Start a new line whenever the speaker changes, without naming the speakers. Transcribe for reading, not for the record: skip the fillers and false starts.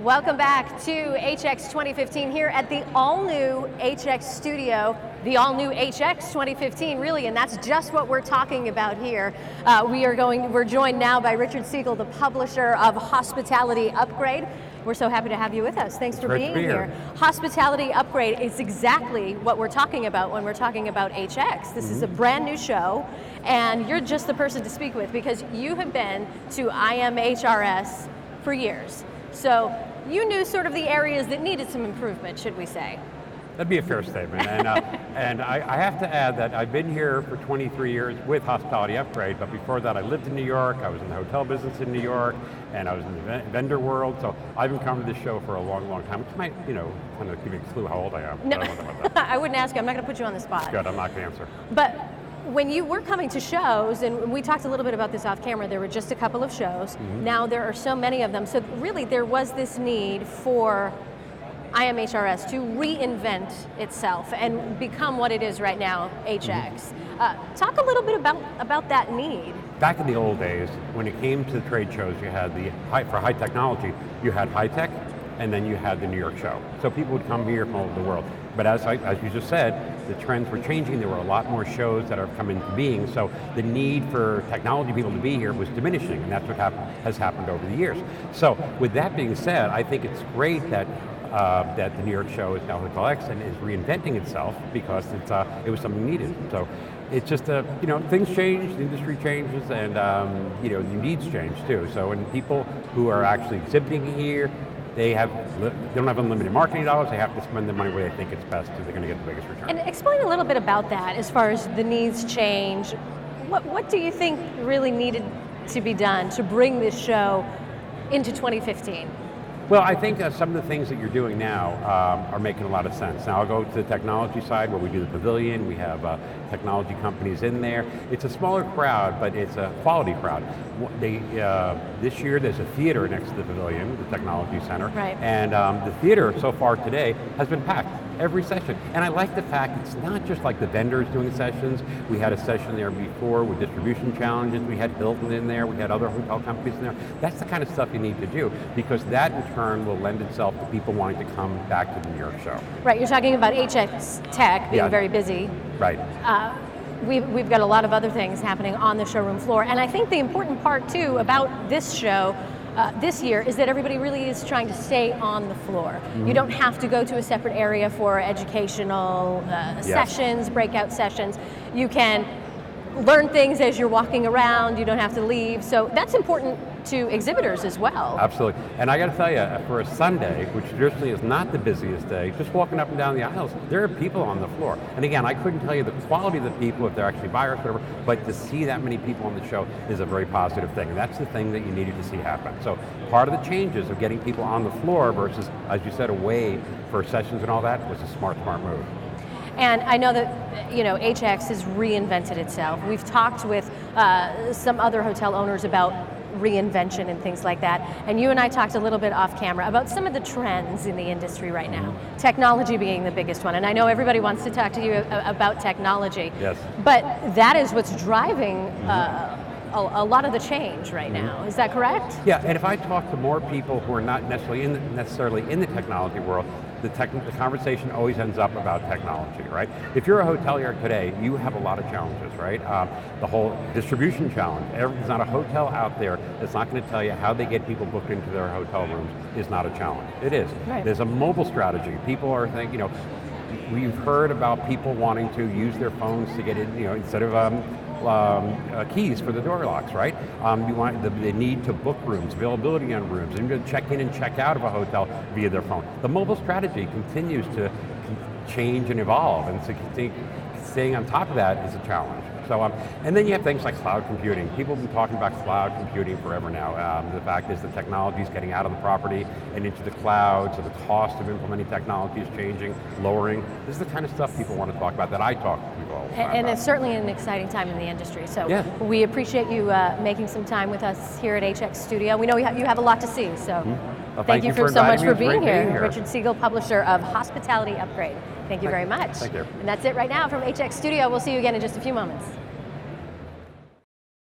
Welcome back to HX 2015 here at the all-new HX studio, the all-new HX 2015, really, and that's just what we're talking about here. We're joined now by Richard Siegel, the publisher of Hospitality Upgrade. We're so happy to have you with us. Thanks for being here. Hospitality Upgrade is exactly what we're talking about when we're talking about HX. This is a brand new show, and you're just the person to speak with because you have been to IMHRS for years. So you knew sort of the areas that needed some improvement, should we say?
That'd be a fair statement. And I have to add that I've been here for 23 years with Hospitality Upgrade, but before that I lived in New York, I was in the hotel business in New York, and I was in the vendor world, so I've been coming to this show for a long, long time, which might, kind of give you a clue how old I am.
No,
I don't know about that.
I wouldn't ask you, I'm not going to put you on the spot.
Good, I'm not going to answer.
But when you were coming to shows, and we talked a little bit about this off camera, there were just a couple of shows. Now there are so many of them. So really there was this need for IMHRS to reinvent itself and become what it is right now, HX. Talk a little bit about that need.
Back in the old days, when it came to the trade shows, you had for high technology, you had high tech, and then you had the New York show. So people would come here from all over the world. But as you just said, the trends were changing. There were a lot more shows that have come into being. So the need for technology people to be here was diminishing, and that's what has happened over the years. So with that being said, I think it's great that the New York show is now Hotel X and is reinventing itself because it was something needed. So it's just, things change, the industry changes, and your needs change too. So when people who are actually exhibiting here, they don't have unlimited marketing dollars, they have to spend their money where they think it's best because they're going to get the biggest return.
And explain a little bit about that as far as the needs change. What do you think really needed to be done to bring this show into 2015?
Well, I think some of the things that you're doing now are making a lot of sense. Now I'll go to the technology side where we do the pavilion, we have technology companies in there. It's a smaller crowd, but it's a quality crowd. This year there's a theater next to the pavilion, the technology center,
right.
And the theater so far today has been packed every session. And I like the fact it's not just like the vendors doing sessions. We had a session there before with distribution challenges, we had Hilton in there, we had other hotel companies in there. That's the kind of stuff you need to do because that in turn will lend itself to people wanting to come back to the New York show. Right,
you're talking about HX Tech being very busy.
Right.
We've got a lot of other things happening on the showroom floor, and I think the important part too about this show this year is that everybody really is trying to stay on the floor. You don't have to go to a separate area for educational sessions, breakout sessions. You can learn things as you're walking around, you don't have to leave, so that's important to exhibitors as well.
Absolutely, and I got to tell you, for a Sunday, which traditionally is not the busiest day, just walking up and down the aisles, there are people on the floor. And again, I couldn't tell you the quality of the people, if they're actually buyers or whatever, but to see that many people on the show is a very positive thing, and that's the thing that you needed to see happen. So part of the changes of getting people on the floor versus, as you said, away for sessions and all that was a smart move.
And I know that HX has reinvented itself. We've talked with some other hotel owners about reinvention and things like that. And you and I talked a little bit off camera about some of the trends in the industry right now. Technology being the biggest one. And I know everybody wants to talk to you about technology.
Yes.
But that is what's driving a lot of the change right now. Is that correct?
Yeah, and if I talk to more people who are not necessarily in the technology world, the conversation always ends up about technology, right? If you're a hotelier today, you have a lot of challenges, right? The whole distribution challenge. There's not a hotel out there that's not going to tell you how they get people booked into their hotel rooms is not a challenge. It is.
Right.
There's a mobile strategy. People are thinking, we've heard about people wanting to use their phones to get in, instead of keys for the door locks, right? You want the need to book rooms, availability on rooms, and to check in and check out of a hotel via their phone. The mobile strategy continues to change and evolve, and so staying on top of that is a challenge. So, and then you have things like cloud computing. People have been talking about cloud computing forever now. The fact is the technology is getting out of the property and into the cloud, so the cost of implementing technology is changing, lowering. This is the kind of stuff people want to talk about that I talk to people all the time
And
about.
It's certainly an exciting time in the industry. So
we
appreciate you making some time with us here at HX Studio. We know you have a lot to see, so
Well,
thank you so much for being here.
here.
Richard Siegel, publisher of Hospitality Upgrade. Thank you very much.
Thank you.
And that's it right now from HX Studio. We'll see you again in just a few moments.